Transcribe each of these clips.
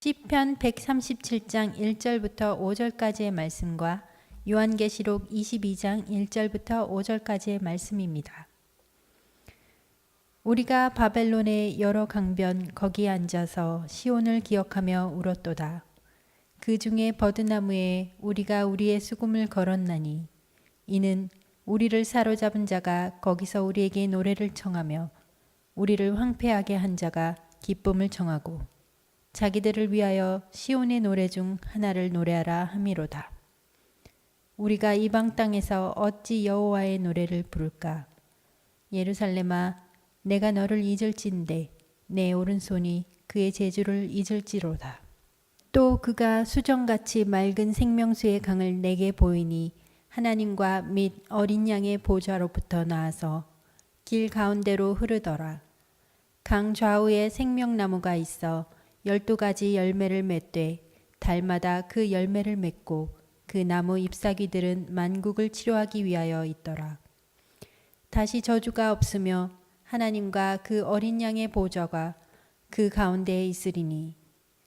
시편 137장 1절부터 5절까지의 말씀과 요한계시록 22장 1절부터 5절까지의 말씀입니다. 우리가 바벨론의 여러 강변 거기에 앉아서 시온을 기억하며 울었도다. 그 중에 버드나무에 우리가 우리의 수금을 걸었나니 이는 우리를 사로잡은 자가 거기서 우리에게 노래를 청하며 우리를 황폐하게 한 자가 기쁨을 청하고 자기들을 위하여 시온의 노래 중 하나를 노래하라 함이로다. 우리가 이방 땅에서 어찌 여호와의 노래를 부를까? 예루살렘아, 내가 너를 잊을진대 내 오른손이 그의 제주를 잊을지로다. 또 그가 수정같이 맑은 생명수의 강을 내게 보이니 하나님과 및 어린 양의 보좌로부터 나와서 길 가운데로 흐르더라. 강 좌우에 생명나무가 있어 12가지 열매를 맺되 달마다 그 열매를 맺고 그 나무 잎사귀들은 만국을 치료하기 위하여 있더라. 다시 저주가 없으며 하나님과 그 어린 양의 보좌가 그 가운데에 있으리니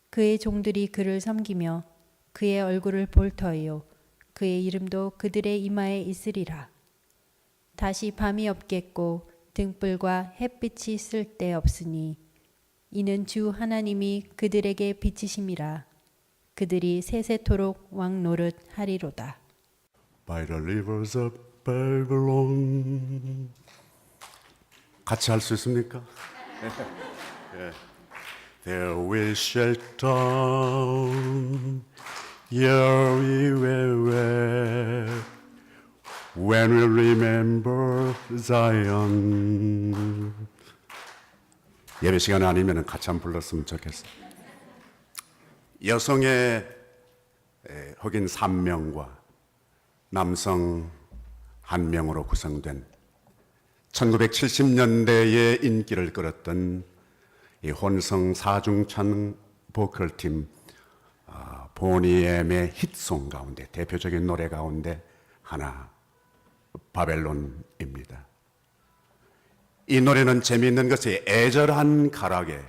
그의 종들이 그를 섬기며 그의 얼굴을 볼 터이요 그의 이름도 그들의 이마에 있으리라. 다시 밤이 없겠고 등불과 햇빛이 쓸데 없으니 이는 주 하나님이 그들에게 비치심이라. 그들이 세세토록 왕 노릇 하리로다. By the rivers of Babylon. 같이 할 수 있습니까? 예. There we shall down, yeah we will, when we remember Zion. 예배 시간 아니면 같이 한번 불렀으면 좋겠어요. 여성의 흑인 3명과 남성 1명으로 구성된 1970년대에 인기를 끌었던 이 혼성 사중천 보컬팀 보니엠의 히트송 가운데 대표적인 노래 가운데 하나 바벨론입니다. 이 노래는 재미있는 것이 애절한 가락에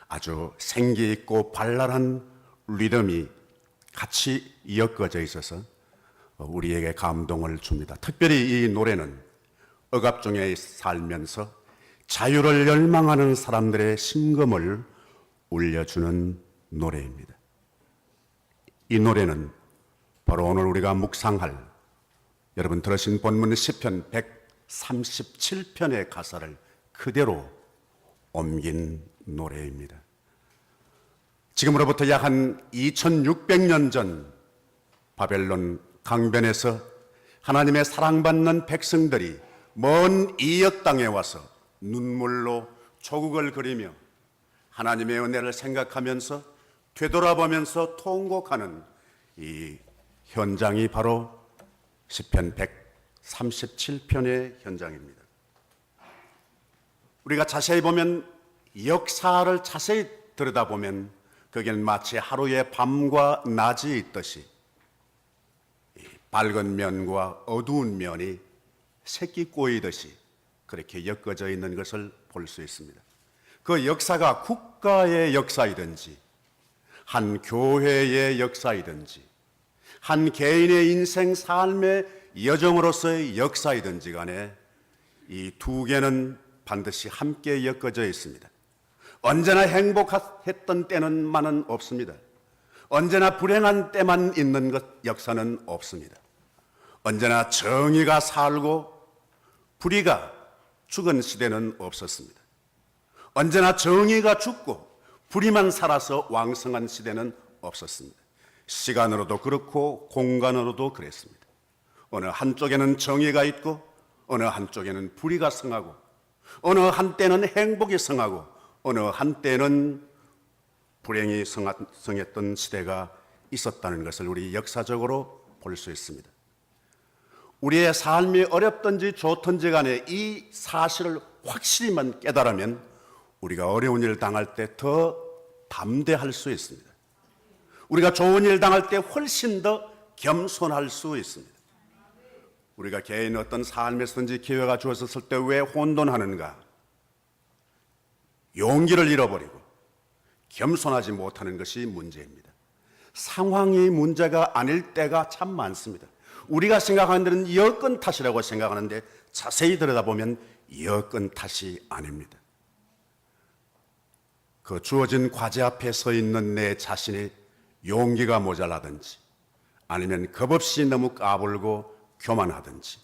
아주 생기있고 발랄한 리듬이 같이 엮어져 있어서 우리에게 감동을 줍니다. 특별히 이 노래는 억압 중에 살면서 자유를 열망하는 사람들의 심금을 울려주는 노래입니다. 이 노래는 바로 오늘 우리가 묵상할 여러분 들으신 본문 시편 137편의 가사를 그대로 옮긴 노래입니다. 지금으로부터 약 한 2600년 전 바벨론 강변에서 하나님의 사랑받는 백성들이 먼 이역 땅에 와서 눈물로 조국을 그리며 하나님의 은혜를 생각하면서 되돌아보면서 통곡하는 이 현장이 바로 시편 137편의 현장입니다. 우리가 자세히 보면 역사를 자세히 들여다보면 거기는 마치 하루의 밤과 낮이 있듯이 밝은 면과 어두운 면이 새끼 꼬이듯이 그렇게 엮어져 있는 것을 볼 수 있습니다. 그 역사가 국가의 역사이든지 한 교회의 역사이든지 한 개인의 인생 삶의 여정으로서의 역사이든지 간에 이 두 개는 반드시 함께 엮어져 있습니다. 언제나 행복했던 때는만은 없습니다. 언제나 불행한 때만 있는 것 역사는 없습니다. 언제나 정의가 살고 불의가 죽은 시대는 없었습니다. 언제나 정의가 죽고 불의만 살아서 왕성한 시대는 없었습니다. 시간으로도 그렇고 공간으로도 그랬습니다. 어느 한쪽에는 정의가 있고 어느 한쪽에는 불의가 성하고 어느 한때는 행복이 성하고 어느 한때는 불행이 성했던 시대가 있었다는 것을 우리 역사적으로 볼 수 있습니다. 우리의 삶이 어렵든지 좋든지 간에 이 사실을 확실히만 깨달으면 우리가 어려운 일 당할 때 더 담대할 수 있습니다. 우리가 좋은 일 당할 때 훨씬 더 겸손할 수 있습니다. 우리가 개인 어떤 삶에서든지 기회가 주어졌을 때 왜 혼돈하는가? 용기를 잃어버리고 겸손하지 못하는 것이 문제입니다. 상황이 문제가 아닐 때가 참 많습니다. 우리가 생각하는 데는 여건 탓이라고 생각하는데 자세히 들여다보면 여건 탓이 아닙니다. 그 주어진 과제 앞에 서 있는 내 자신이 용기가 모자라든지 아니면 겁없이 너무 까불고 교만하든지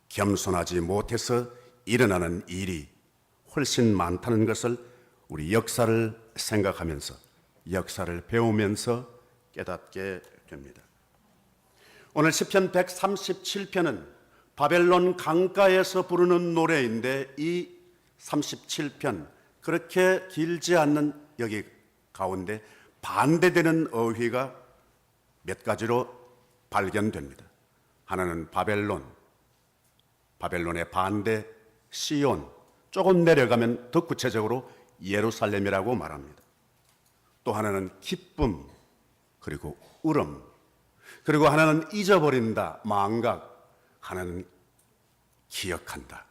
겸손하지 못해서 일어나는 일이 훨씬 많다는 것을 우리 역사를 생각하면서 역사를 배우면서 깨닫게 됩니다. 오늘 시편 137편은 바벨론 강가에서 부르는 노래인데 이 37편 그렇게 길지 않는 여기 가운데 반대되는 어휘가 몇 가지로 발견됩니다. 하나는 바벨론의 반대 시온, 조금 내려가면 더 구체적으로 예루살렘이라고 말합니다. 또 하나는 기쁨, 그리고 울음, 그리고 하나는 잊어버린다, 망각, 하나는 기억한다.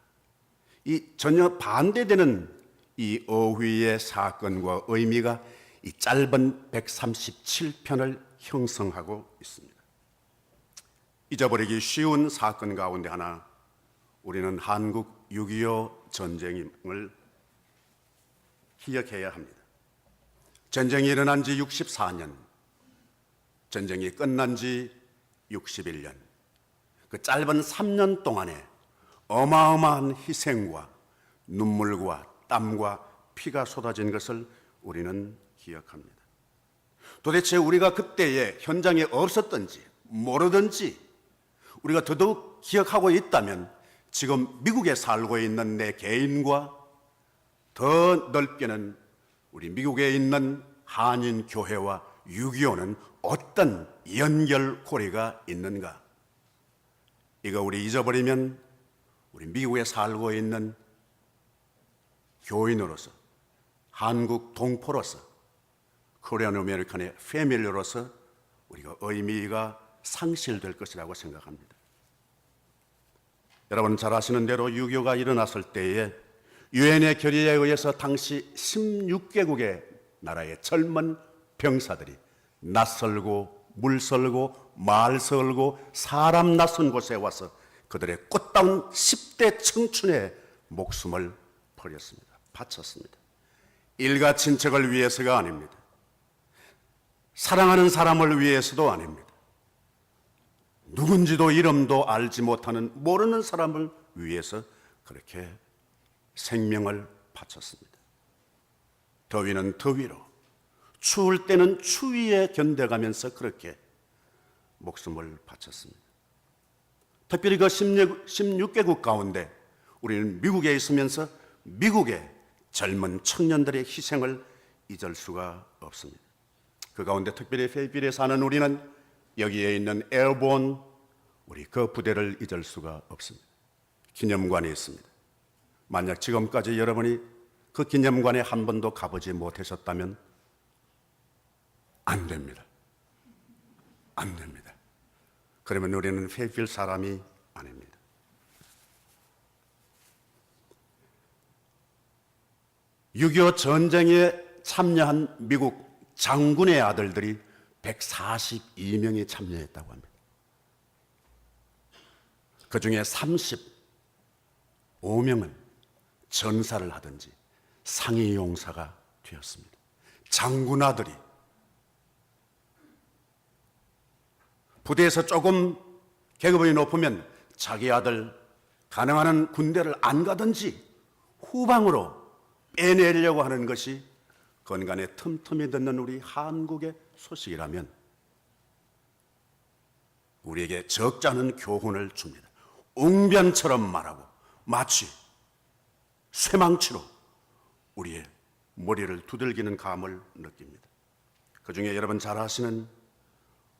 이 전혀 반대되는 이 어휘의 사건과 의미가 이 짧은 137편을 형성하고 있습니다. 잊어버리기 쉬운 사건 가운데 하나, 우리는 한국 6.25 전쟁을 기억해야 합니다. 전쟁이 일어난 지 64년, 전쟁이 끝난 지 61년, 그 짧은 3년 동안에 어마어마한 희생과 눈물과 땀과 피가 쏟아진 것을 우리는 기억합니다. 도대체 우리가 그때에 현장에 없었던지 모르든지 우리가 더더욱 기억하고 있다면 지금 미국에 살고 있는 내 개인과 더 넓게는 우리 미국에 있는 한인 교회와 6.25는 어떤 연결고리가 있는가? 이거 우리 잊어버리면 우리 미국에 살고 있는 교인으로서, 한국 동포로서, 코리안 아메리칸의 패밀리로서 우리가 의미가 상실될 것이라고 생각합니다. 여러분 잘 아시는 대로 6.25가 일어났을 때에 유엔의 결의에 의해서 당시 16개국의 나라의 젊은 병사들이 낯설고 물설고 말설고 사람 낯선 곳에 와서 그들의 꽃다운 10대 청춘의 목숨을 버렸습니다. 바쳤습니다. 일가 친척을 위해서가 아닙니다. 사랑하는 사람을 위해서도 아닙니다. 누군지도 이름도 알지 못하는 모르는 사람을 위해서 그렇게 생명을 바쳤습니다. 더위는 더위로, 추울 때는 추위에 견뎌가면서 그렇게 목숨을 바쳤습니다. 특별히 그 16개국 가운데 우리는 미국에 있으면서 미국의 젊은 청년들의 희생을 잊을 수가 없습니다. 그 가운데 특별히 페이필에 사는 우리는 여기에 있는 에어본 우리 그 부대를 잊을 수가 없습니다. 기념관이 있습니다. 만약 지금까지 여러분이 그 기념관에 한 번도 가보지 못하셨다면 안 됩니다. 안 됩니다. 그러면 우리는 페이필 사람이 아닙니다. (6.25) 전쟁에 참여한 미국 장군의 아들들이 142명이 참여했다고 합니다. 그 중에 35명은 전사를 하든지 상위 용사가 되었습니다. 장군 아들이 부대에서 조금 계급이 높으면 자기 아들 가능한 한 군대를 안 가든지 후방으로 빼내려고 하는 것이 건간에 틈틈이 듣는 우리 한국의 소식이라면 우리에게 적지 않은 교훈을 줍니다. 웅변처럼 말하고 마치 쇠망치로 우리의 머리를 두들기는 감을 느낍니다. 그 중에 여러분 잘 아시는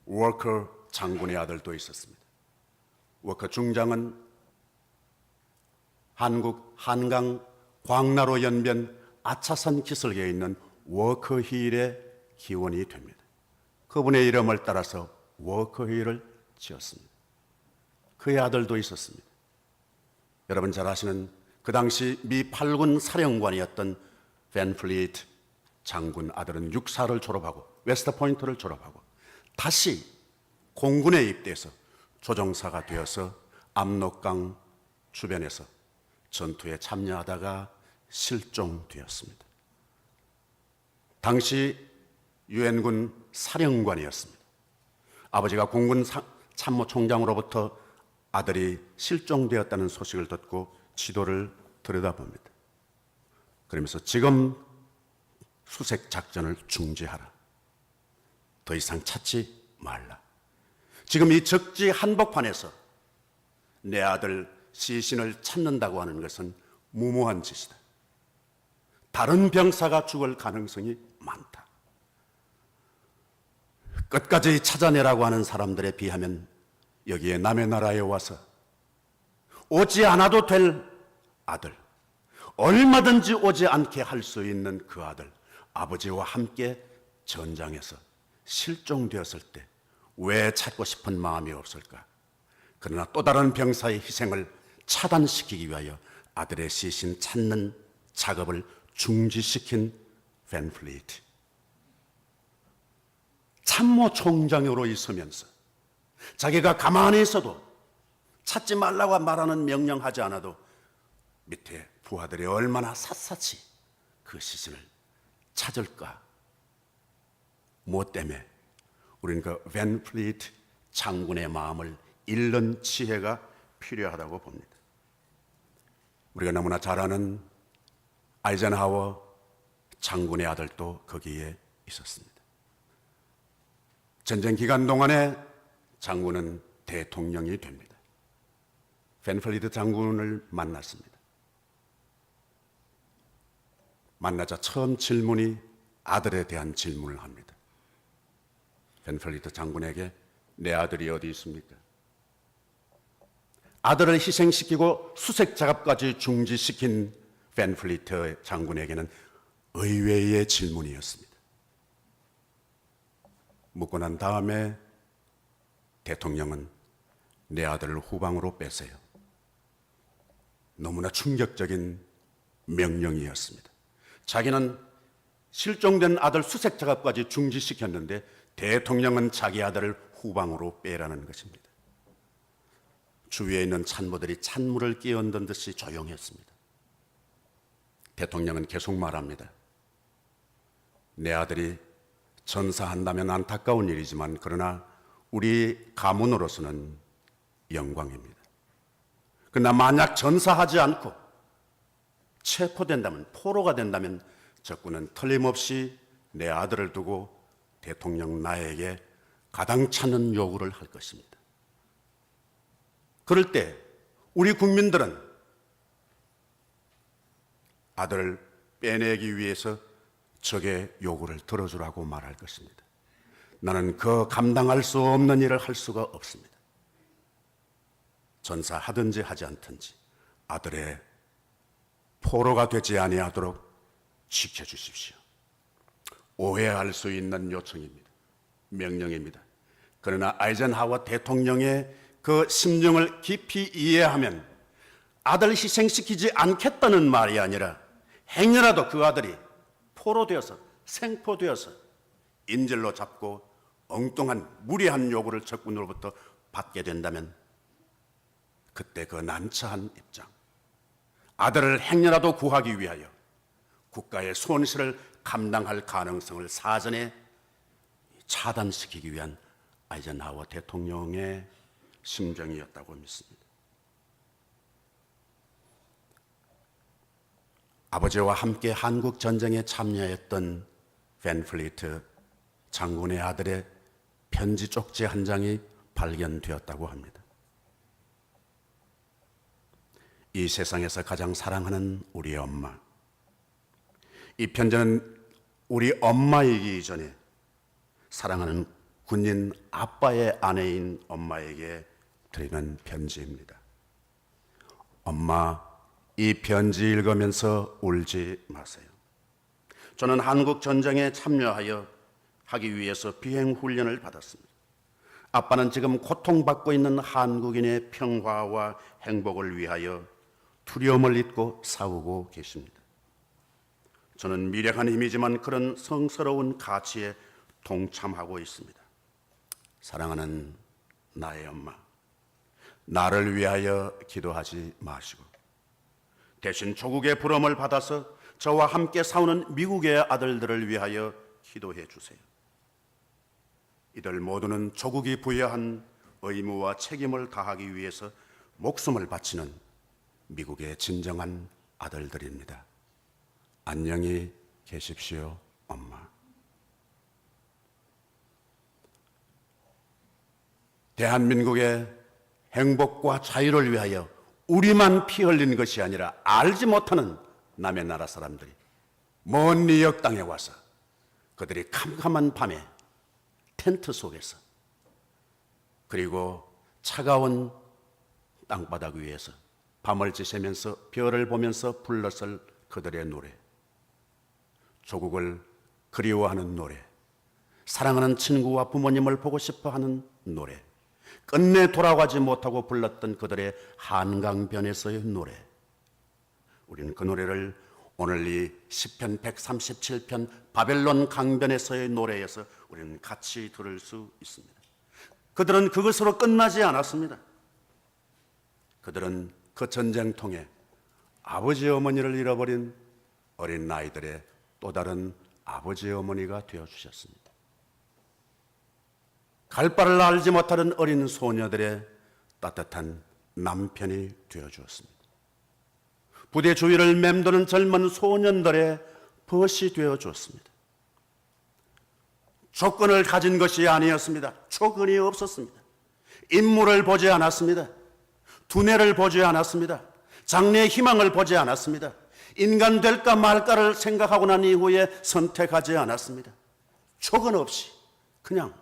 워커 장군의 아들도 있었습니다. 워커 중장은 한국 한강 광나로 연변 아차산 기슭에 있는 워커힐의 기원이 됩니다. 그분의 이름을 따라서 워커힐을 지었습니다. 그의 아들도 있었습니다. 여러분 잘 아시는 그 당시 미 8군 사령관이었던 밴 플리트 장군 아들은 육사를 졸업하고 웨스트포인트를 졸업하고 다시 공군에 입대해서 조종사가 되어서 압록강 주변에서 전투에 참여하다가 실종되었습니다. 당시 유엔군 사령관이었습니다. 아버지가 공군 참모총장으로부터 아들이 실종되었다는 소식을 듣고 지도를 들여다봅니다. 그러면서 지금 수색 작전을 중지하라. 더 이상 찾지 말라. 지금 이 적지 한복판에서 내 아들 시신을 찾는다고 하는 것은 무모한 짓이다. 다른 병사가 죽을 가능성이 많다. 끝까지 찾아내라고 하는 사람들에 비하면 여기에 남의 나라에 와서 오지 않아도 될 아들, 얼마든지 오지 않게 할 수 있는 그 아들, 아버지와 함께 전장에서 실종되었을 때 왜 찾고 싶은 마음이 없을까? 그러나 또 다른 병사의 희생을 차단시키기 위하여 아들의 시신 찾는 작업을 중지시킨 밴 플리트. 참모총장으로 있으면서 자기가 가만히 있어도 찾지 말라고 말하는 명령하지 않아도 밑에 부하들이 얼마나 샅샅이 그 시신을 찾을까? 무엇 때문에? 우리는 그 밴 플리트 장군의 마음을 읽는 지혜가 필요하다고 봅니다. 우리가 너무나 잘 아는 아이젠하워 장군의 아들도 거기에 있었습니다. 전쟁 기간 동안에 장군은 대통령이 됩니다. 밴 플리트 장군을 만났습니다. 만나자 처음 질문이 아들에 대한 질문을 합니다. 밴 플리트 장군에게 내 아들이 어디 있습니까? 아들을 희생시키고 수색 작업까지 중지시킨 밴 플리트 장군에게는 의외의 질문이었습니다. 묻고 난 다음에 대통령은 내 아들을 후방으로 빼세요. 너무나 충격적인 명령이었습니다. 자기는 실종된 아들 수색 작업까지 중지시켰는데 대통령은 자기 아들을 후방으로 빼라는 것입니다. 주위에 있는 참모들이 찬물을 끼얹은 듯이 조용했습니다. 대통령은 계속 말합니다. 내 아들이 전사한다면 안타까운 일이지만 그러나 우리 가문으로서는 영광입니다. 그러나 만약 전사하지 않고 체포된다면, 포로가 된다면 적군은 틀림없이 내 아들을 두고 대통령 나에게 가당찮은 요구를 할 것입니다. 그럴 때 우리 국민들은 아들을 빼내기 위해서 적의 요구를 들어주라고 말할 것입니다. 나는 그 감당할 수 없는 일을 할 수가 없습니다. 전사하든지 하지 않든지 아들의 포로가 되지 아니하도록 지켜주십시오. 오해할 수 있는 요청입니다. 명령입니다. 그러나 아이젠하워 대통령의 그 심정을 깊이 이해하면 아들을 희생시키지 않겠다는 말이 아니라 행여라도 그 아들이 포로되어서 생포되어서 인질로 잡고 엉뚱한 무리한 요구를 적군으로부터 받게 된다면 그때 그 난처한 입장, 아들을 행여라도 구하기 위하여 국가의 손실을 감당할 가능성을 사전에 차단시키기 위한 아이젠하워 대통령의 심정이었다고 믿습니다. 아버지와 함께 한국 전쟁에 참여했던 밴 플리트 장군의 아들의 편지 쪽지 한 장이 발견되었다고 합니다. 이 세상에서 가장 사랑하는 우리 엄마. 이 편지는 우리 엄마이기 이전에 사랑하는 군인 아빠의 아내인 엄마에게 드리는 편지입니다. 엄마, 이 편지 읽으면서 울지 마세요. 저는 한국 전쟁에 참여하여 하기 위해서 비행 훈련을 받았습니다. 아빠는 지금 고통받고 있는 한국인의 평화와 행복을 위하여 두려움을 잊고 싸우고 계십니다. 저는 미력한 힘이지만 그런 성스러운 가치에 동참하고 있습니다. 사랑하는 나의 엄마, 나를 위하여 기도하지 마시고 대신 조국의 부름을 받아서 저와 함께 싸우는 미국의 아들들을 위하여 기도해 주세요. 이들 모두는 조국이 부여한 의무와 책임을 다하기 위해서 목숨을 바치는 미국의 진정한 아들들입니다. 안녕히 계십시오, 엄마. 대한민국의 행복과 자유를 위하여 우리만 피 흘린 것이 아니라 알지 못하는 남의 나라 사람들이 먼 뉴욕 땅에 와서 그들이 캄캄한 밤에 텐트 속에서 그리고 차가운 땅바닥 위에서 밤을 지새면서 별을 보면서 불렀을 그들의 노래, 조국을 그리워하는 노래, 사랑하는 친구와 부모님을 보고 싶어하는 노래, 끝내 돌아가지 못하고 불렀던 그들의 한강변에서의 노래. 우리는 그 노래를 오늘 이 시편 137편 바벨론 강변에서의 노래에서 우리는 같이 들을 수 있습니다. 그들은 그것으로 끝나지 않았습니다. 그들은 그 전쟁통에 아버지 어머니를 잃어버린 어린 나이들의 또 다른 아버지 어머니가 되어주셨습니다. 갈 바를 알지 못하는 어린 소녀들의 따뜻한 남편이 되어주었습니다. 부대 주위를 맴도는 젊은 소년들의 벗이 되어주었습니다. 조건을 가진 것이 아니었습니다. 조건이 없었습니다. 인물을 보지 않았습니다. 두뇌를 보지 않았습니다. 장래의 희망을 보지 않았습니다. 인간 될까 말까를 생각하고 난 이후에 선택하지 않았습니다. 조건 없이 그냥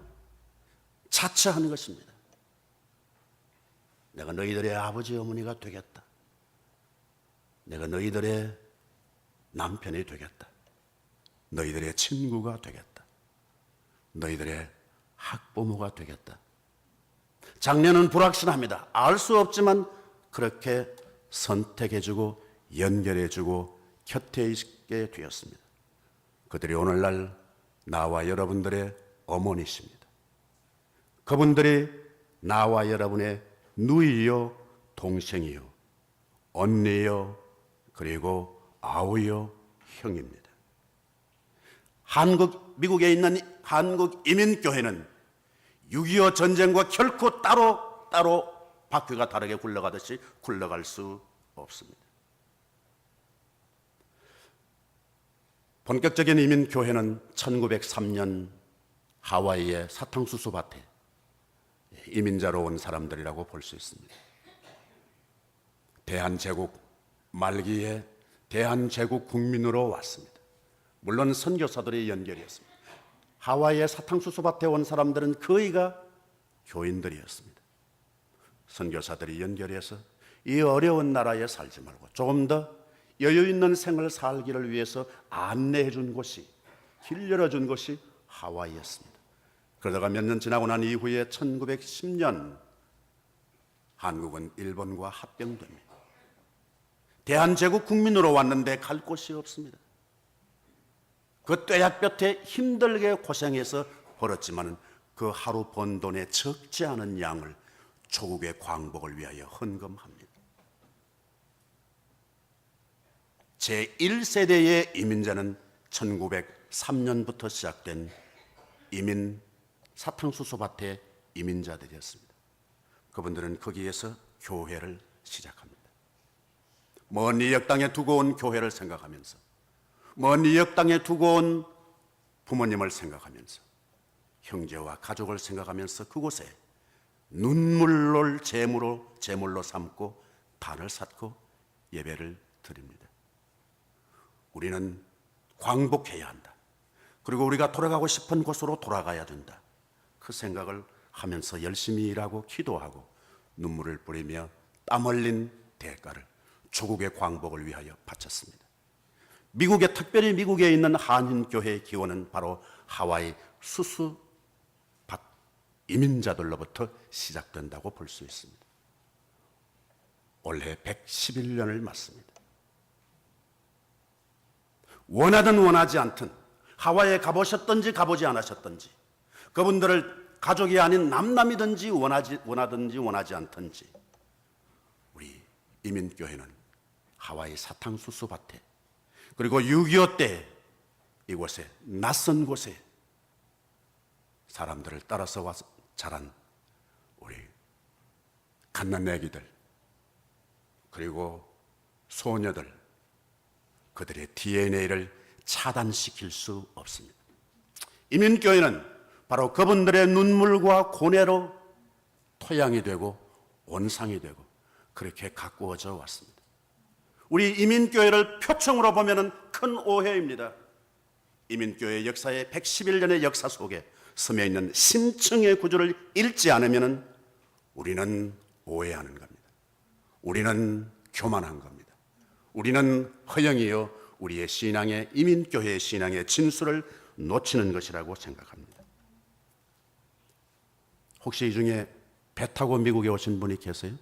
자처하는 것입니다. 내가 너희들의 아버지 어머니가 되겠다. 내가 너희들의 남편이 되겠다. 너희들의 친구가 되겠다. 너희들의 학부모가 되겠다. 장래는 불확실합니다. 알 수 없지만 그렇게 선택해주고 연결해주고 곁에 있게 되었습니다. 그들이 오늘날 나와 여러분들의 어머니십니다. 그분들이 나와 여러분의 누이요, 동생이요, 언니요, 그리고 아우요, 형입니다. 미국에 있는 한국 이민교회는 6.25 전쟁과 결코 따로 바퀴가 다르게 굴러가듯이 굴러갈 수 없습니다. 본격적인 이민교회는 1903년 하와이의 사탕수수 밭에 이민자로 온 사람들이라고 볼 수 있습니다. 대한제국 말기에 대한제국 국민으로 왔습니다. 물론 선교사들이 연결이었습니다. 하와이의 사탕수수 밭에 온 사람들은 거의가 교인들이었습니다. 선교사들이 연결해서 이 어려운 나라에 살지 말고 조금 더 여유 있는 생을 살기를 위해서 안내해 준 곳이, 길 열어준 곳이 하와이였습니다. 그러다가 몇 년 지나고 난 이후에 1910년 한국은 일본과 합병됩니다. 대한제국 국민으로 왔는데 갈 곳이 없습니다. 그 뙤약볕에 힘들게 고생해서 벌었지만 그 하루 번 돈의 적지 않은 양을 조국의 광복을 위하여 헌금합니다. 제1세대의 이민자는 1903년부터 시작된 이민 사탕수수 밭의 이민자들이었습니다. 그분들은 거기에서 교회를 시작합니다. 먼 뉴욕 땅에 두고 온 교회를 생각하면서, 먼 뉴욕 땅에 두고 온 부모님을 생각하면서, 형제와 가족을 생각하면서 그곳에 눈물을 제물로 삼고 단을 쌓고 예배를 드립니다. 우리는 광복해야 한다. 그리고 우리가 돌아가고 싶은 곳으로 돌아가야 된다. 그 생각을 하면서 열심히 일하고 기도하고 눈물을 뿌리며 땀 흘린 대가를 조국의 광복을 위하여 바쳤습니다. 특별히 미국에 있는 한인교회의 기원은 바로 하와이 수수밭 이민자들로부터 시작된다고 볼 수 있습니다. 올해 111년을 맞습니다. 원하든 원하지 않든, 하와이에 가보셨든지 가보지 않으셨든지, 그분들을 가족이 아닌 남남이든지 원하든지 원하지 않든지, 우리 이민교회는 하와이 사탕수수 밭에, 그리고 6.25 때 이곳에, 낯선 곳에 사람들을 따라서 와서 자란 우리 갓난아기들, 그리고 소녀들, 그들의 DNA를 차단시킬 수 없습니다. 이민교회는 바로 그분들의 눈물과 고뇌로 토양이 되고 온상이 되고 그렇게 가꾸어져 왔습니다. 우리 이민교회를 표층으로 보면 큰 오해입니다. 이민교회 역사의 111년의 역사 속에 스며 있는 심층의 구조를 읽지 않으면 우리는 오해하는 겁니다. 우리는 교만한 겁니다. 우리는 허영이요, 우리의 신앙의, 이민교회의 신앙의 진수를 놓치는 것이라고 생각합니다. 혹시 이 중에 배 타고 미국에 오신 분이 계세요?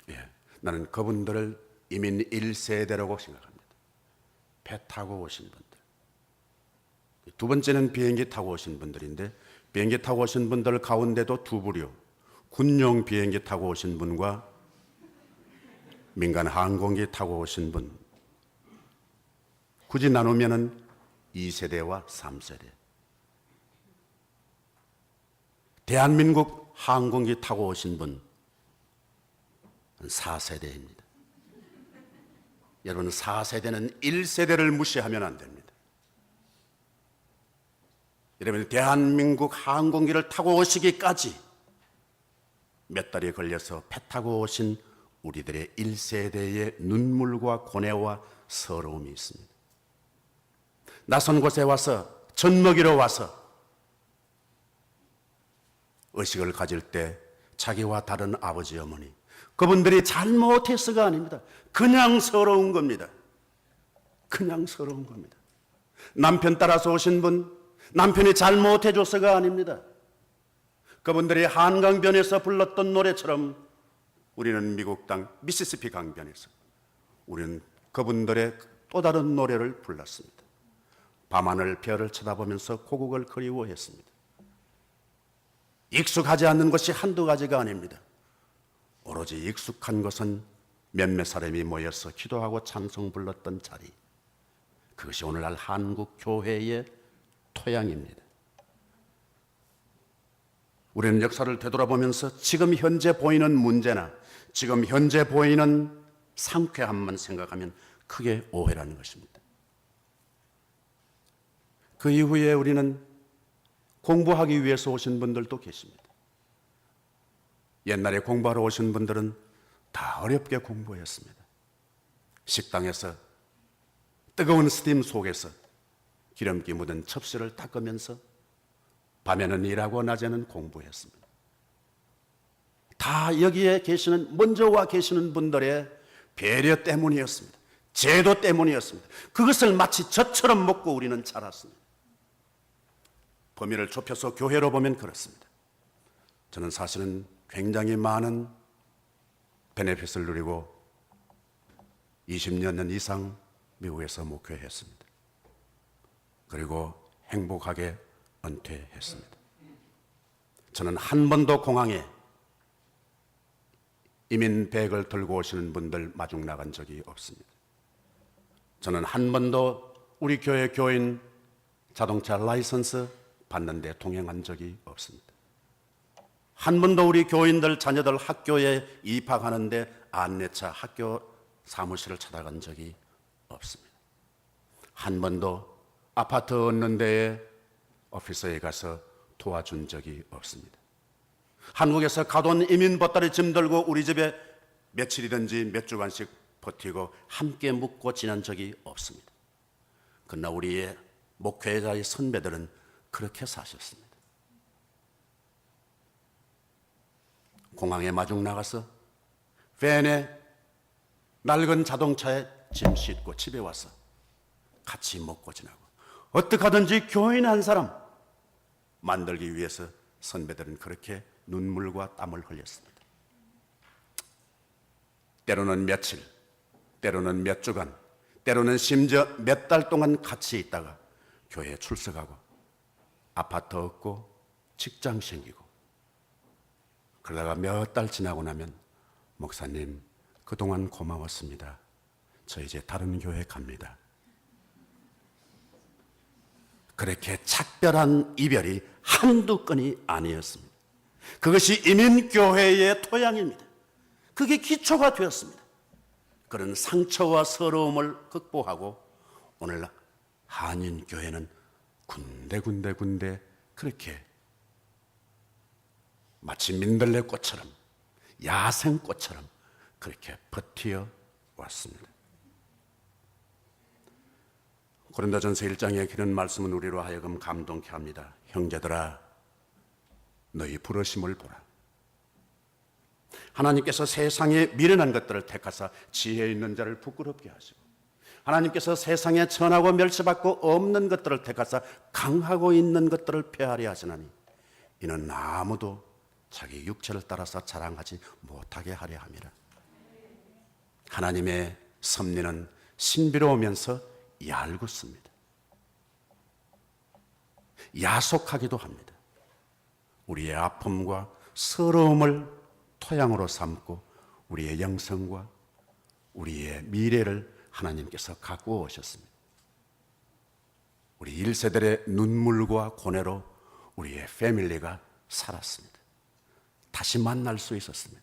예, 나는 그분들을 이민 1세대라고 생각합니다. 배 타고 오신 분들. 두 번째는 비행기 타고 오신 분들인데, 비행기 타고 오신 분들 가운데도 두 부류, 군용 비행기 타고 오신 분과 민간 항공기 타고 오신 분, 굳이 나누면은 2세대와 3세대. 대한민국 항공기 타고 오신 분 4세대입니다. 여러분, 4세대는 1세대를 무시하면 안 됩니다. 여러분, 대한민국 항공기를 타고 오시기까지 몇 달이 걸려서 배 타고 오신 우리들의 1세대의 눈물과 고뇌와 서러움이 있습니다. 낯선 곳에 와서, 젖먹이러 와서 의식을 가질 때 자기와 다른 아버지, 어머니, 그분들이 잘못해서가 아닙니다. 그냥 서러운 겁니다. 그냥 서러운 겁니다. 남편 따라서 오신 분, 남편이 잘못해줘서가 아닙니다. 그분들이 한강변에서 불렀던 노래처럼 우리는 미국 땅 미시시피 강변에서 우리는 그분들의 또 다른 노래를 불렀습니다. 밤하늘 별을 쳐다보면서 고국을 그리워했습니다. 익숙하지 않는 것이 한두 가지가 아닙니다. 오로지 익숙한 것은 몇몇 사람이 모여서 기도하고 찬송 불렀던 자리, 그것이 오늘날 한국 교회의 토양입니다. 우리는 역사를 되돌아보면서 지금 현재 보이는 문제나 지금 현재 보이는 상쾌함만 생각하면 크게 오해라는 것입니다. 그 이후에 우리는 공부하기 위해서 오신 분들도 계십니다. 옛날에 공부하러 오신 분들은 다 어렵게 공부했습니다. 식당에서 뜨거운 스팀 속에서 기름기 묻은 첩실을 닦으면서 밤에는 일하고 낮에는 공부했습니다. 다 여기에 계시는, 먼저 와 계시는 분들의 배려 때문이었습니다. 제도 때문이었습니다. 그것을 마치 젖처럼 먹고 우리는 자랐습니다. 범위를 좁혀서 교회로 보면 그렇습니다. 저는 사실은 굉장히 많은 베네핏을 누리고 20여 년 이상 미국에서 목회했습니다. 그리고 행복하게 은퇴했습니다. 저는 한 번도 공항에 이민백을 들고 오시는 분들 마중 나간 적이 없습니다. 저는 한 번도 우리 교회 교인 자동차 라이선스 받는데 동행한 적이 없습니다. 한 번도 우리 교인들 자녀들 학교에 입학하는데 안내차 학교 사무실을 찾아간 적이 없습니다. 한 번도 아파트 얻는 데에 오피스에 가서 도와준 적이 없습니다. 한국에서 가돈 이민 보따리 짐 들고 우리 집에 며칠이든지 몇 주간씩 버티고 함께 묵고 지난 적이 없습니다. 그러나 우리의 목회자의 선배들은 그렇게 사셨습니다. 공항에 마중 나가서 밴에 낡은 자동차에 짐 싣고 집에 와서 같이 먹고 지나고 어떻게 하든지 교인 한 사람 만들기 위해서 선배들은 그렇게 눈물과 땀을 흘렸습니다. 때로는 며칠, 때로는 몇 주간, 때로는 심지어 몇 달 동안 같이 있다가 교회에 출석하고 아파트 얻고 직장 생기고 그러다가 몇 달 지나고 나면 목사님 그동안 고마웠습니다. 저 이제 다른 교회 갑니다. 그렇게 작별한 이별이 한두 건이 아니었습니다. 그것이 이민교회의 토양입니다. 그게 기초가 되었습니다. 그런 상처와 서러움을 극복하고 오늘 한인교회는 군데군데 그렇게 마치 민들레꽃처럼 야생꽃처럼 그렇게 버티어 왔습니다. 고린도전서 1장에 기는 말씀은 우리로 하여금 감동케 합니다. 형제들아 너희 부르심을 보라. 하나님께서 세상에 미련한 것들을 택하사 지혜 있는 자를 부끄럽게 하시고 하나님께서 세상에 천하고 멸시받고 없는 것들을 택하사 강하고 있는 것들을 폐하려 하시나니 이는 아무도 자기 육체를 따라서 자랑하지 못하게 하려 함이라. 하나님의 섭리는 신비로우면서 얄궂습니다. 야속하기도 합니다. 우리의 아픔과 서러움을 토양으로 삼고 우리의 영성과 우리의 미래를 하나님께서 갖고 오셨습니다. 우리 1세들의 눈물과 고뇌로 우리의 패밀리가 살았습니다. 다시 만날 수 있었습니다.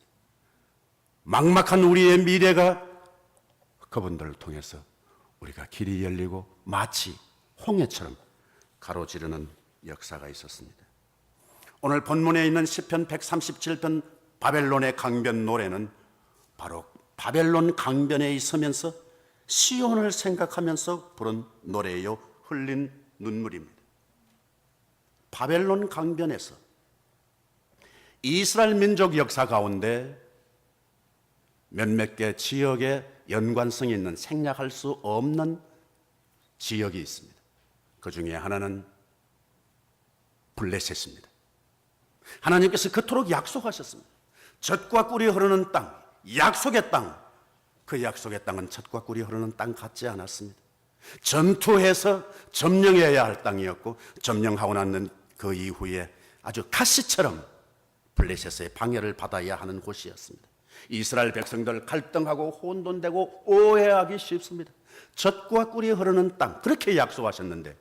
막막한 우리의 미래가 그분들을 통해서 우리가 길이 열리고 마치 홍해처럼 가로지르는 역사가 있었습니다. 오늘 본문에 있는 시편 137편 바벨론의 강변 노래는 바로 바벨론 강변에 있으면서 시온을 생각하면서 부른 노래요, 흘린 눈물입니다. 바벨론 강변에서 이스라엘 민족 역사 가운데 몇몇 개 지역에 연관성이 있는 생략할 수 없는 지역이 있습니다. 그 중에 하나는 블레셋입니다. 하나님께서 그토록 약속하셨습니다. 젖과 꿀이 흐르는 땅, 약속의 땅. 그 약속의 땅은 젖과 꿀이 흐르는 땅 같지 않았습니다. 전투해서 점령해야 할 땅이었고 점령하고 나는 그 이후에 아주 가시처럼 블레셋의 방해를 받아야 하는 곳이었습니다. 이스라엘 백성들 갈등하고 혼돈되고 오해하기 쉽습니다. 젖과 꿀이 흐르는 땅, 그렇게 약속하셨는데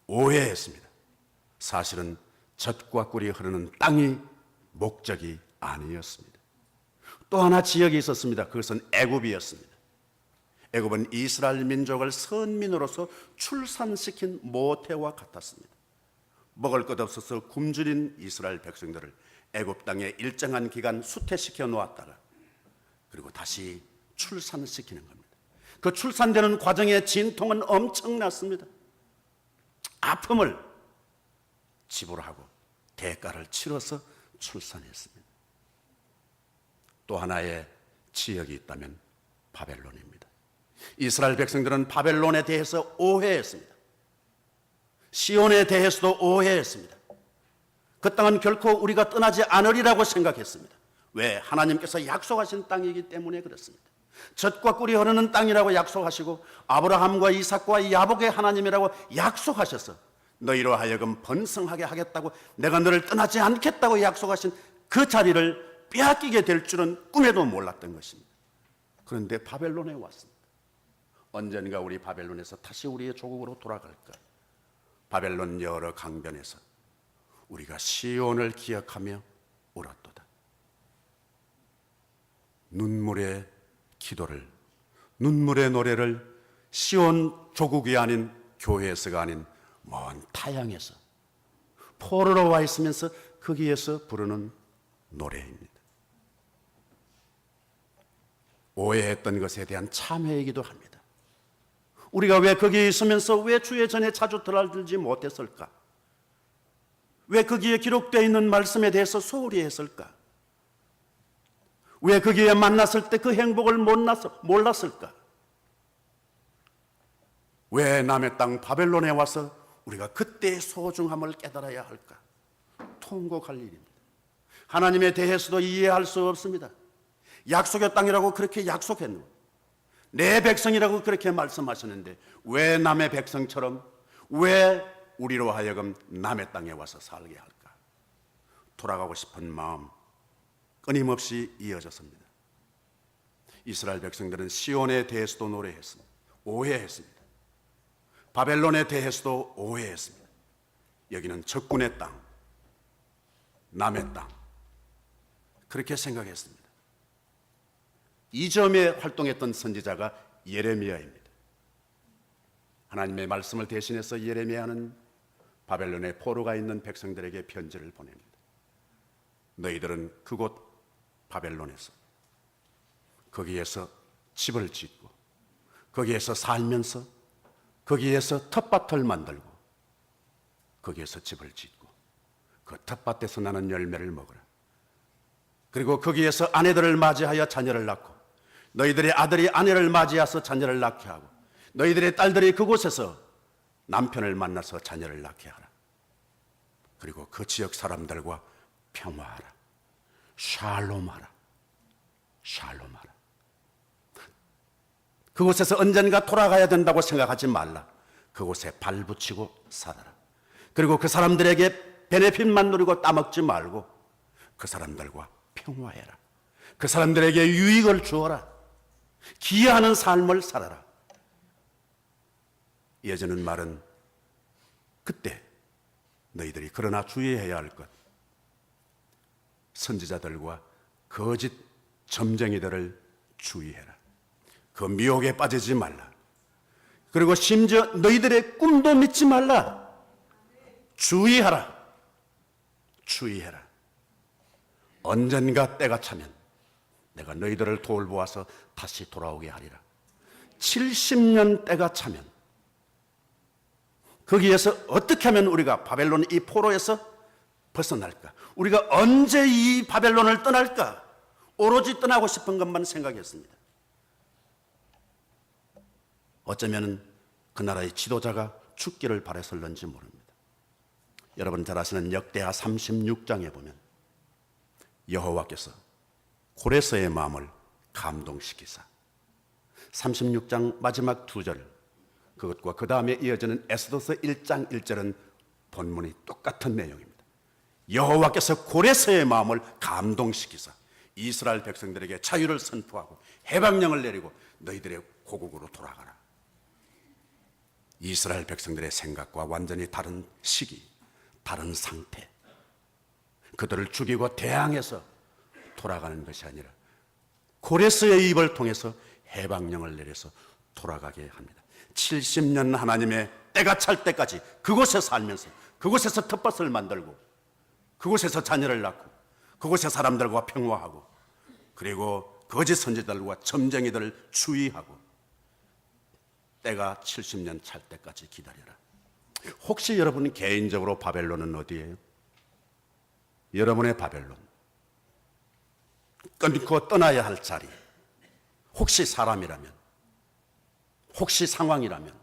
오해했습니다. 사실은 젖과 꿀이 흐르는 땅이 목적이 아니었습니다. 또 하나 지역이 있었습니다. 그것은 애굽이었습니다. 애굽은 이스라엘 민족을 선민으로서 출산시킨 모태와 같았습니다. 먹을 것 없어서 굶주린 이스라엘 백성들을 애굽 땅에 일정한 기간 수태시켜 놓았다가 그리고 다시 출산시키는 겁니다. 그 출산되는 과정의 진통은 엄청났습니다. 아픔을 지불하고 대가를 치러서 출산했습니다. 또 하나의 지역이 있다면 바벨론입니다. 이스라엘 백성들은 바벨론에 대해서 오해했습니다. 시온에 대해서도 오해했습니다. 그 땅은 결코 우리가 떠나지 않으리라고 생각했습니다. 왜? 하나님께서 약속하신 땅이기 때문에 그렇습니다. 젖과 꿀이 흐르는 땅이라고 약속하시고 아브라함과 이삭과 야복의 하나님이라고 약속하셔서 너희로 하여금 번성하게 하겠다고 내가 너를 떠나지 않겠다고 약속하신 그 자리를 빼앗기게 될 줄은 꿈에도 몰랐던 것입니다. 그런데 바벨론에 왔습니다. 언젠가 우리 바벨론에서 다시 우리의 조국으로 돌아갈까? 바벨론 여러 강변에서 우리가 시온을 기억하며 울었도다. 눈물의 기도를, 눈물의 노래를 시온 조국이 아닌 교회에서가 아닌 먼 타양에서 포로로 와 있으면서 거기에서 부르는 노래입니다. 오해했던 것에 대한 참회이기도 합니다. 우리가 왜 거기에 있으면서 왜 주의 전에 자주 드나들지 못했을까? 왜 거기에 기록되어 있는 말씀에 대해서 소홀히 했을까? 왜 거기에 만났을 때 그 행복을 몰랐을까? 왜 남의 땅 바벨론에 와서 우리가 그때의 소중함을 깨달아야 할까? 통곡할 일입니다. 하나님에 대해서도 이해할 수 없습니다. 약속의 땅이라고 그렇게 약속했는데 내 백성이라고 그렇게 말씀하셨는데 왜 남의 백성처럼, 왜 우리로 하여금 남의 땅에 와서 살게 할까? 돌아가고 싶은 마음 끊임없이 이어졌습니다. 이스라엘 백성들은 시온에 대해서도 노래했습니다. 오해했습니다. 바벨론에 대해서도 오해했습니다. 여기는 적군의 땅, 남의 땅, 그렇게 생각했습니다. 이 점에 활동했던 선지자가 예레미야입니다. 하나님의 말씀을 대신해서 예레미야는 바벨론의 포로가 있는 백성들에게 편지를 보냅니다. 너희들은 그곳 바벨론에서, 거기에서 집을 짓고 거기에서 살면서 거기에서 텃밭을 만들고 거기에서 집을 짓고 그 텃밭에서 나는 열매를 먹으라. 그리고 거기에서 아내들을 맞이하여 자녀를 낳고 너희들의 아들이 아내를 맞이해서 자녀를 낳게 하고 너희들의 딸들이 그곳에서 남편을 만나서 자녀를 낳게 하라. 그리고 그 지역 사람들과 평화하라. 샬롬하라. 샬롬하라. 그곳에서 언젠가 돌아가야 된다고 생각하지 말라. 그곳에 발붙이고 살아라. 그리고 그 사람들에게 베네핏만 누리고 따먹지 말고 그 사람들과 평화해라. 그 사람들에게 유익을 주어라. 기여하는 삶을 살아라. 이어지는 말은 그때 너희들이 그러나 주의해야 할 것, 선지자들과 거짓 점쟁이들을 주의해라. 그 미혹에 빠지지 말라. 그리고 심지어 너희들의 꿈도 믿지 말라. 주의하라. 주의해라. 언젠가 때가 차면 내가 너희들을 돌보아서 다시 돌아오게 하리라. 70년 때가 차면 거기에서 어떻게 하면 우리가 바벨론 이 포로에서 벗어날까? 우리가 언제 이 바벨론을 떠날까? 오로지 떠나고 싶은 것만 생각했습니다. 어쩌면 그 나라의 지도자가 죽기를 바랬을는지 모릅니다. 여러분 잘 아시는 역대하 36장에 보면 여호와께서 고레스의 마음을 감동시키사 36장 마지막 두 절, 그것과 그 다음에 이어지는 에스더서 1장 1절은 본문이 똑같은 내용입니다. 여호와께서 고레스의 마음을 감동시키사 이스라엘 백성들에게 자유를 선포하고 해방령을 내리고 너희들의 고국으로 돌아가라. 이스라엘 백성들의 생각과 완전히 다른 시기, 다른 상태, 그들을 죽이고 대항해서 돌아가는 것이 아니라 고레스의 입을 통해서 해방령을 내려서 돌아가게 합니다. 70년 하나님의 때가 찰 때까지 그곳에 살면서 그곳에서 텃밭을 만들고 그곳에서 자녀를 낳고 그곳의 사람들과 평화하고 그리고 거짓 선지자들과 점쟁이들을 주의하고 때가 70년 찰 때까지 기다려라. 혹시 여러분 개인적으로 바벨론은 어디예요? 여러분의 바벨론, 끊고 떠나야 할 자리, 혹시 사람이라면, 혹시 상황이라면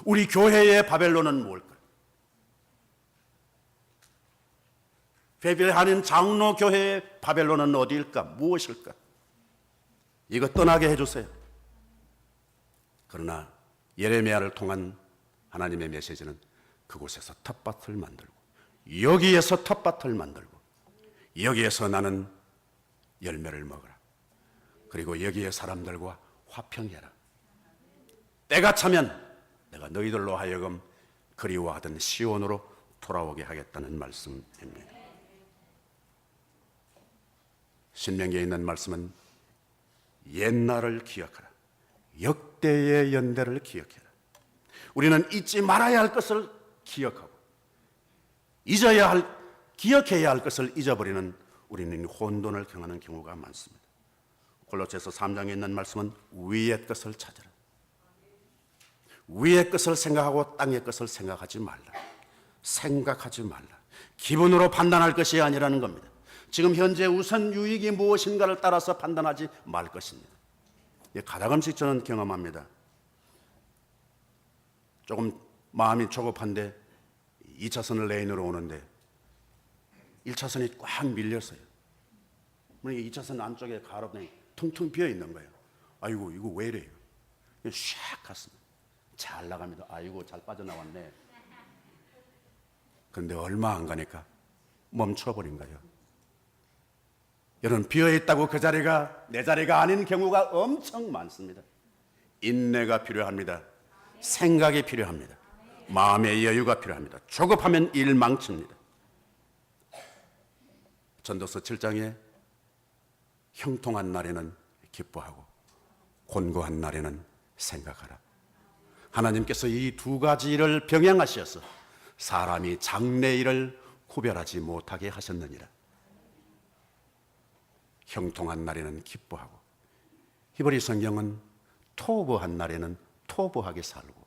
우리 교회의 바벨론은 뭘까? 베들레헴 장로교회의 바벨론은 어디일까? 무엇일까? 이거 떠나게 해주세요. 그러나 예레미야를 통한 하나님의 메시지는 그곳에서 텃밭을 만들고 여기에서 텃밭을 만들고 여기에서 나는 열매를 먹어라. 그리고 여기에 사람들과 화평해라. 때가 차면 내가 너희들로 하여금 그리워하던 시온으로 돌아오게 하겠다는 말씀입니다. 신명기에 있는 말씀은 옛날을 기억하라. 역대의 연대를 기억해라. 우리는 잊지 말아야 할 것을 기억하고 기억해야 할 것을 잊어버리는 우리는 혼돈을 경하는 경우가 많습니다. 골로새서 3장에 있는 말씀은 위의 것을 찾으라. 위의 것을 생각하고 땅의 것을 생각하지 말라. 생각하지 말라. 기분으로 판단할 것이 아니라는 겁니다. 지금 현재 우선 유익이 무엇인가를 따라서 판단하지 말 것입니다. 가다금씩 저는 경험합니다. 조금 마음이 조급한데 2차선을 레인으로 오는데 1차선이 꽉 밀렸어요. 2차선 안쪽에 가로등이 텅텅 비어 있는 거예요. 아이고 이거 왜 이래요? 샥 갔습니다. 잘 나갑니다. 아이고 잘 빠져나왔네. 그런데 얼마 안 가니까 멈춰버린 거예요. 여러분, 비어있다고 그 자리가 내 자리가 아닌 경우가 엄청 많습니다. 인내가 필요합니다. 생각이 필요합니다. 마음의 여유가 필요합니다. 조급하면 일 망칩니다. 전도서 7장에 형통한 날에는 기뻐하고 곤고한 날에는 생각하라. 하나님께서 이 두 가지를 병행하셔서 사람이 장래일을 구별하지 못하게 하셨느니라. 형통한 날에는 기뻐하고, 히브리 성경은 토부한 날에는 토부하게 살고,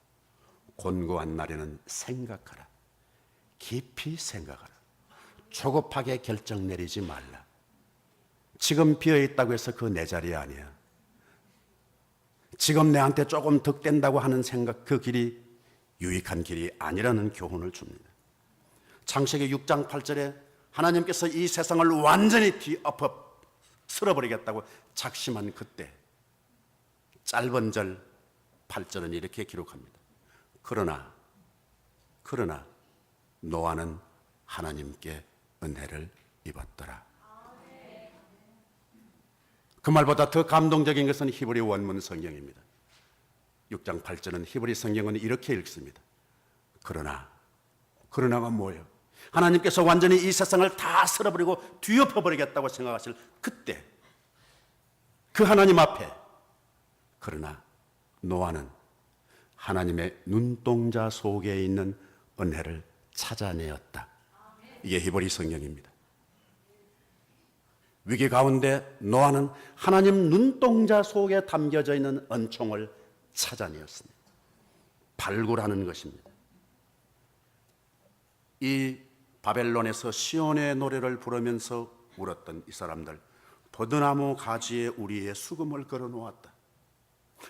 곤고한 날에는 생각하라. 깊이 생각하라. 조급하게 결정 내리지 말라. 지금 비어있다고 해서 그 내 자리 아니야. 지금 내한테 조금 득된다고 하는 생각, 그 길이 유익한 길이 아니라는 교훈을 줍니다. 창세기 6장 8절에 하나님께서 이 세상을 완전히 뒤엎어 쓸어버리겠다고 작심한 그때, 짧은 절 8절은 이렇게 기록합니다. 그러나 노아는 하나님께 은혜를 입었더라. 그 말보다 더 감동적인 것은 히브리 원문 성경입니다. 6장 8절은 히브리 성경은 이렇게 읽습니다. 그러나가 뭐예요? 하나님께서 완전히 이 세상을 다 쓸어버리고 뒤엎어버리겠다고 생각하실 그때, 그 하나님 앞에, 그러나 노아는 하나님의 눈동자 속에 있는 은혜를 찾아내었다. 이게 히브리 성경입니다. 위기 가운데 노아는 하나님 눈동자 속에 담겨져 있는 은총을 찾아내었습니다. 발굴하는 것입니다. 이 바벨론에서 시온의 노래를 부르면서 울었던 이 사람들, 버드나무 가지에 우리의 수금을 걸어 놓았다.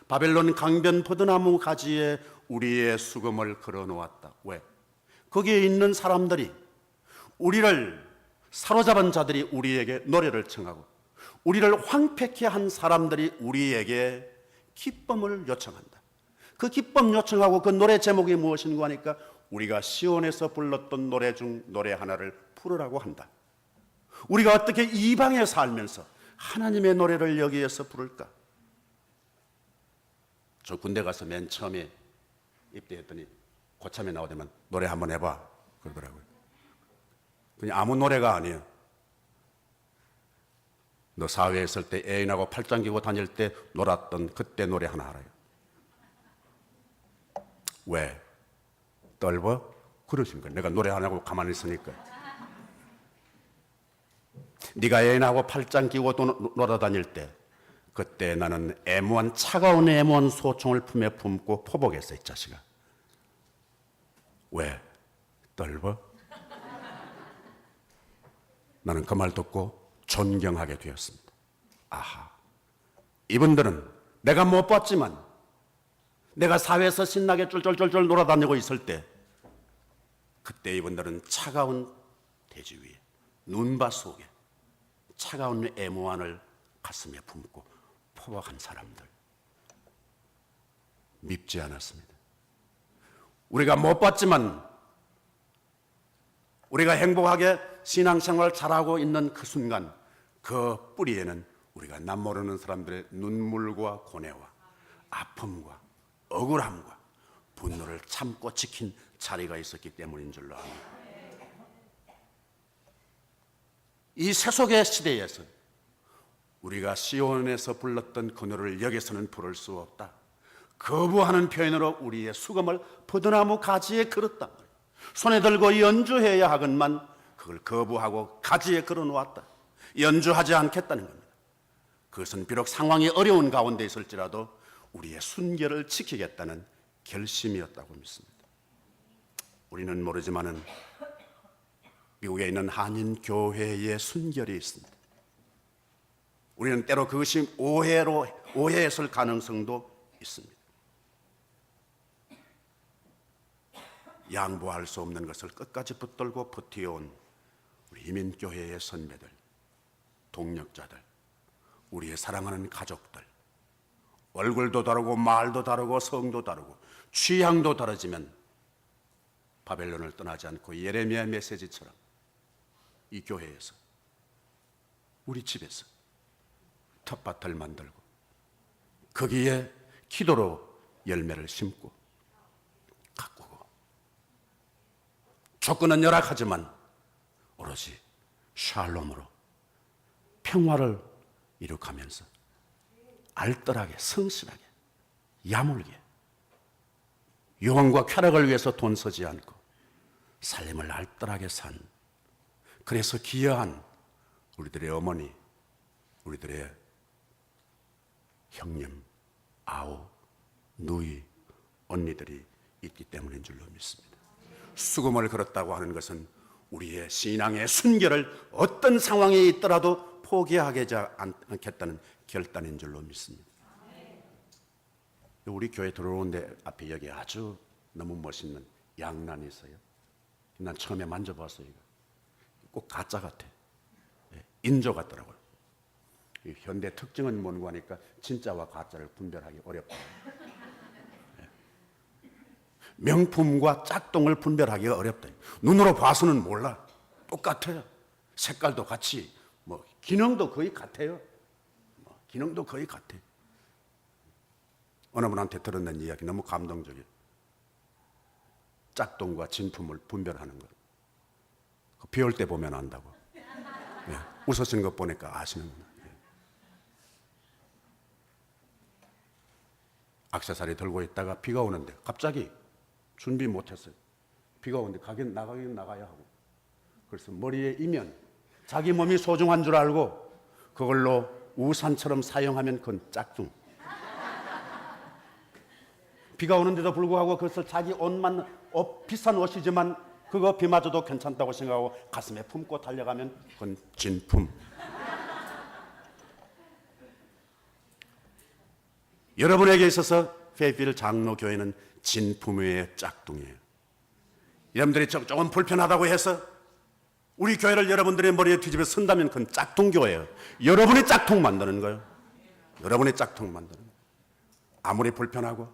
바벨론 강변 버드나무 가지에 우리의 수금을 걸어 놓았다. 왜? 거기에 있는 사람들이, 우리를 사로잡은 자들이 우리에게 노래를 청하고, 우리를 황폐케 한 사람들이 우리에게 기쁨을 요청한다. 그 기쁨 요청하고 그 노래 제목이 무엇인가 하니까 우리가 시온에서 불렀던 노래 중 노래 하나를 부르라고 한다. 우리가 어떻게 이방에 살면서 하나님의 노래를 여기에서 부를까? 저 군대 가서 맨 처음에 입대했더니 고참에 나오더만 노래 한번 해봐 그러더라고요. 그냥 아무 노래가 아니에요. 너 사회에 있을 때 애인하고 팔짱 끼고 다닐 때 놀았던 그때 노래 하나 알아요. 왜? 떨버? 그러신 거예요. 내가 노래 안 하고 가만히 있으니까. 네가 애인하고 팔짱 끼고 놀아다닐 때, 그때 나는 차가운 애무한 소총을 품에 품고 포복했어, 이 자식아. 왜? 떨버? 나는 그 말 듣고 존경하게 되었습니다. 아하, 이분들은 내가 못 봤지만 내가 사회에서 신나게 쫄쫄쫄쫄 놀아다니고 있을 때, 그때 이분들은 차가운 대지 위에, 눈밭 속에 차가운 애무환을 가슴에 품고 포박한 사람들, 밉지 않았습니다. 우리가 못 봤지만 우리가 행복하게 신앙생활 잘하고 있는 그 순간, 그 뿌리에는 우리가 남 모르는 사람들의 눈물과 고뇌와 아픔과 억울함과 분노를 참고 지킨 자리가 있었기 때문인 줄로 압니다. 이 세속의 시대에서 우리가 시온에서 불렀던 그 노래를 여기서는 부를 수 없다. 거부하는 표현으로 우리의 수금을 버드나무 가지에 걸었다. 손에 들고 연주해야 하건만 그걸 거부하고 가지에 걸어 놓았다. 연주하지 않겠다는 겁니다. 그것은 비록 상황이 어려운 가운데 있을지라도 우리의 순결을 지키겠다는 결심이었다고 믿습니다. 우리는 모르지만은 미국에 있는 한인 교회의 순결이 있습니다. 우리는 때로 그것이 오해했을 가능성도 있습니다. 양보할 수 없는 것을 끝까지 붙들고 버텨온 우리 이민교회의 선배들, 동력자들, 우리의 사랑하는 가족들, 얼굴도 다르고 말도 다르고 성도 다르고 취향도 다르지만 바벨론을 떠나지 않고 예레미야 메시지처럼 이 교회에서 우리 집에서 텃밭을 만들고 거기에 기도로 열매를 심고 가꾸고 조건은 열악하지만 오로지 샬롬으로 평화를 이룩하면서 알뜰하게 성실하게 야물게 유황과 쾌락을 위해서 돈 쓰지 않고 삶을 알뜰하게 산 그래서 기여한 우리들의 어머니, 우리들의 형님, 아우, 누이, 언니들이 있기 때문인 줄로 믿습니다. 수금을 걸었다고 하는 것은 우리의 신앙의 순결을 어떤 상황에 있더라도 포기하지 않겠다는 결단인 줄로 믿습니다. 우리 교회 들어오는데 앞에 여기 아주 너무 멋있는 양란이 있어요. 난 처음에 만져봤어요. 꼭 가짜 같아. 인조 같더라고요. 현대 특징은 뭔고 하니까 진짜와 가짜를 분별하기 어렵다. 명품과 짝퉁을 분별하기가 어렵다. 눈으로 봐서는 몰라. 똑같아요. 색깔도 같이, 기능도 거의 같아요. 기능도 거의 같아. 어느 분한테 들었는 이야기 너무 감동적이에요. 짝퉁과 진품을 분별하는 것. 비 올 때 보면 안다고. 웃으시는 것 보니까 아시는구나. 액세서리 들고 있다가 비가 오는데 갑자기 준비 못했어요. 비가 오는데 나가긴 나가야 하고. 그래서 머리에 이면 자기 몸이 소중한 줄 알고 그걸로 우산처럼 사용하면 그건 짝퉁. 비가 오는데도 불구하고 그것을 자기 옷만 비싼 옷이지만 그거 비 맞아도 괜찮다고 생각하고 가슴에 품고 달려가면 그건 진품. 여러분에게 있어서 페이필 장로교회는 진품의 짝퉁이에요. 여러분들이 조금 불편하다고 해서 우리 교회를 여러분들의 머리에 뒤집어 쓴다면 그건 짝퉁교회예요. 여러분의 짝퉁 만드는 거예요. 여러분의 짝퉁 만드는 거예요. 아무리 불편하고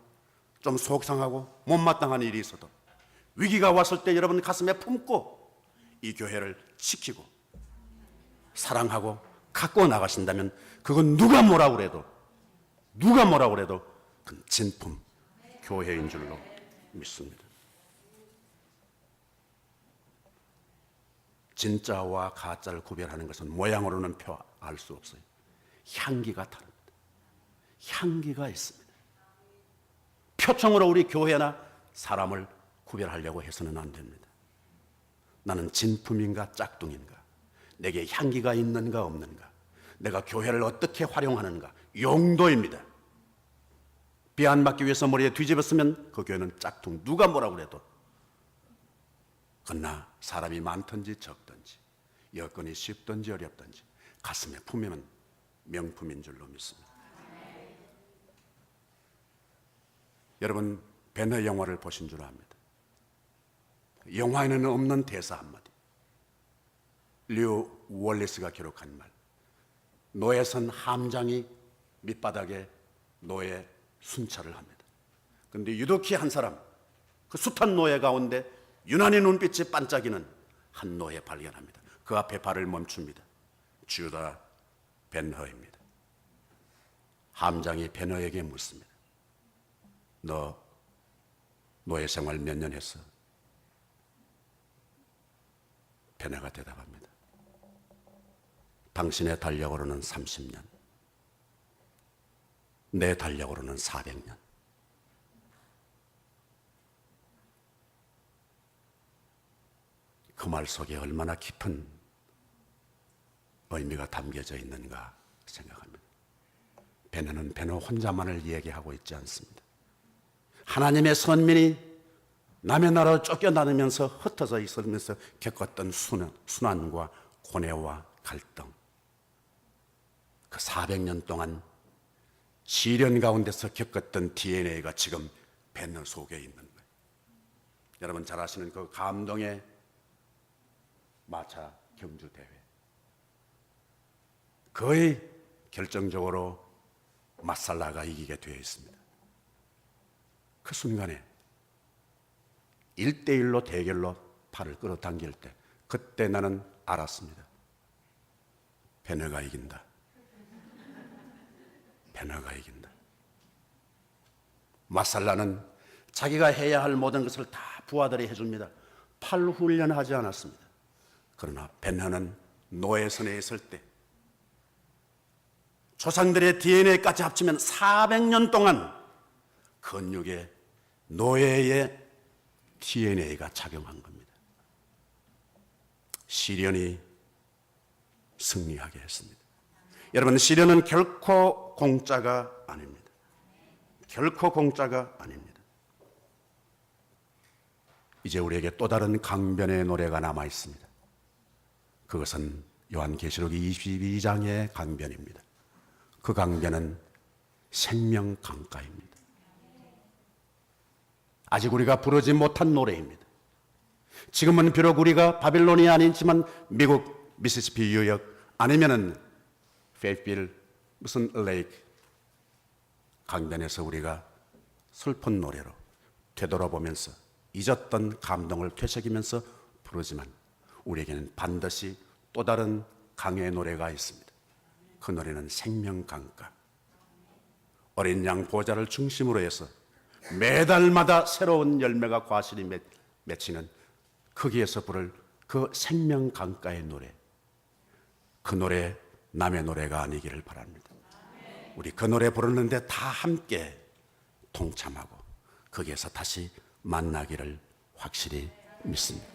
좀 속상하고 못마땅한 일이 있어도 위기가 왔을 때 여러분 가슴에 품고 이 교회를 지키고 사랑하고 갖고 나가신다면 그건 누가 뭐라고 그래도 그건 진품 교회인 줄로 믿습니다. 진짜와 가짜를 구별하는 것은 모양으로는 알 수 없어요. 향기가 다릅니다. 향기가 있습니다. 표청으로 우리 교회나 사람을 구별하려고 해서는 안 됩니다. 나는 진품인가 짝퉁인가, 내게 향기가 있는가 없는가, 내가 교회를 어떻게 활용하는가, 용도입니다. 비 안 맞기 위해서 머리에 뒤집었으면 그 교회는 짝퉁, 누가 뭐라고 그래도. 그러나 사람이 많든지 적든지 여건이 쉽든지 어렵든지 가슴에 품으면 명품인 줄로 믿습니다. 여러분 배너 영화를 보신 줄 압니다. 영화에는 없는 대사 한마디. 류 월리스가 기록한 말. 노예선 함장이 밑바닥에 노예 순찰을 합니다. 그런데 유독히 한 사람, 그 숱한 노예 가운데 유난히 눈빛이 반짝이는 한 노예 발견합니다. 그 앞에 발을 멈춥니다. 주다 벤허입니다. 함장이 벤허에게 묻습니다. 너 노예 생활 몇 년 했어? 벤허가 대답합니다. 당신의 달력으로는 30년, 내 달력으로는 400년. 그 말 속에 얼마나 깊은 의미가 담겨져 있는가 생각합니다. 베너는 베너 혼자만을 얘기하고 있지 않습니다. 하나님의 선민이 남의 나라로 쫓겨나면서 흩어져 있으면서 겪었던 순환과 고뇌와 갈등, 그 400년 동안 시련 가운데서 겪었던 DNA가 지금 베너 속에 있는 거예요. 여러분 잘 아시는 그 감동의 마차 경주 대회, 거의 결정적으로 마살라가 이기게 되어 있습니다. 그 순간에 1대1로 대결로 팔을 끌어당길 때 그때 나는 알았습니다. 베너가 이긴다. 베너가 이긴다. 마살라는 자기가 해야 할 모든 것을 다 부하들이 해줍니다. 팔 훈련하지 않았습니다. 그러나 베너는 노예선에 있을 때 조상들의 DNA까지 합치면 400년 동안 근육에 노예의 DNA가 작용한 겁니다. 시련이 승리하게 했습니다. 여러분, 시련은 결코 공짜가 아닙니다. 결코 공짜가 아닙니다. 이제 우리에게 또 다른 강변의 노래가 남아 있습니다. 그것은 요한계시록 22장의 강변입니다. 그 강변은 생명 강가입니다. 아직 우리가 부르지 못한 노래입니다. 지금은 비록 우리가 바빌론이 아니지만 미국 미시시피 유역 아니면은 페이필 무슨 레이크 강변에서 우리가 슬픈 노래로 되돌아보면서 잊었던 감동을 되새기면서 부르지만 우리에게는 반드시 또 다른 강의 노래가 있습니다. 그 노래는 생명 강가. 어린 양 보좌를 중심으로 해서 매달마다 새로운 열매가 과실이 맺히는 거기에서 부를 그 생명 강가의 노래. 그 노래 남의 노래가 아니기를 바랍니다. 우리 그 노래 부르는데 다 함께 동참하고 거기에서 다시 만나기를 확실히 믿습니다.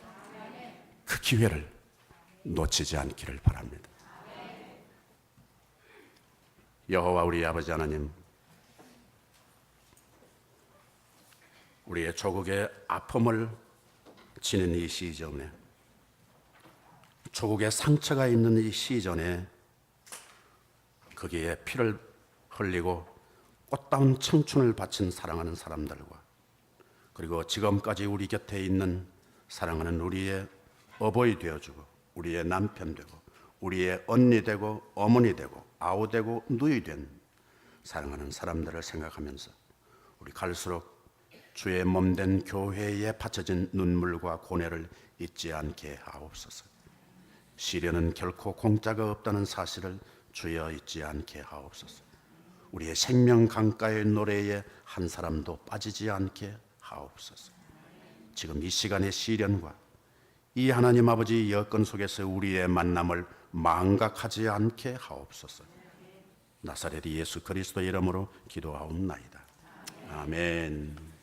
그 기회를 놓치지 않기를 바랍니다. 여호와 우리 아버지 하나님, 우리의 조국의 아픔을 지닌 이 시즌에, 조국의 상처가 있는 이 시즌에 거기에 피를 흘리고 꽃다운 청춘을 바친 사랑하는 사람들과, 그리고 지금까지 우리 곁에 있는 사랑하는 우리의 어버이 되어주고 우리의 남편 되고 우리의 언니 되고 어머니 되고 아우 되고 누이 된 사랑하는 사람들을 생각하면서 우리 갈수록 주의 몸된 교회에 바쳐진 눈물과 고뇌를 잊지 않게 하옵소서. 시련은 결코 공짜가 없다는 사실을 주여 잊지 않게 하옵소서. 우리의 생명 강가의 노래에 한 사람도 빠지지 않게 하옵소서. 지금 이 시간의 시련과 이 하나님 아버지 여건 속에서 우리의 만남을 망각하지 않게 하옵소서. 나사렛 예수 그리스도 이름으로 기도하옵나이다. 아멘.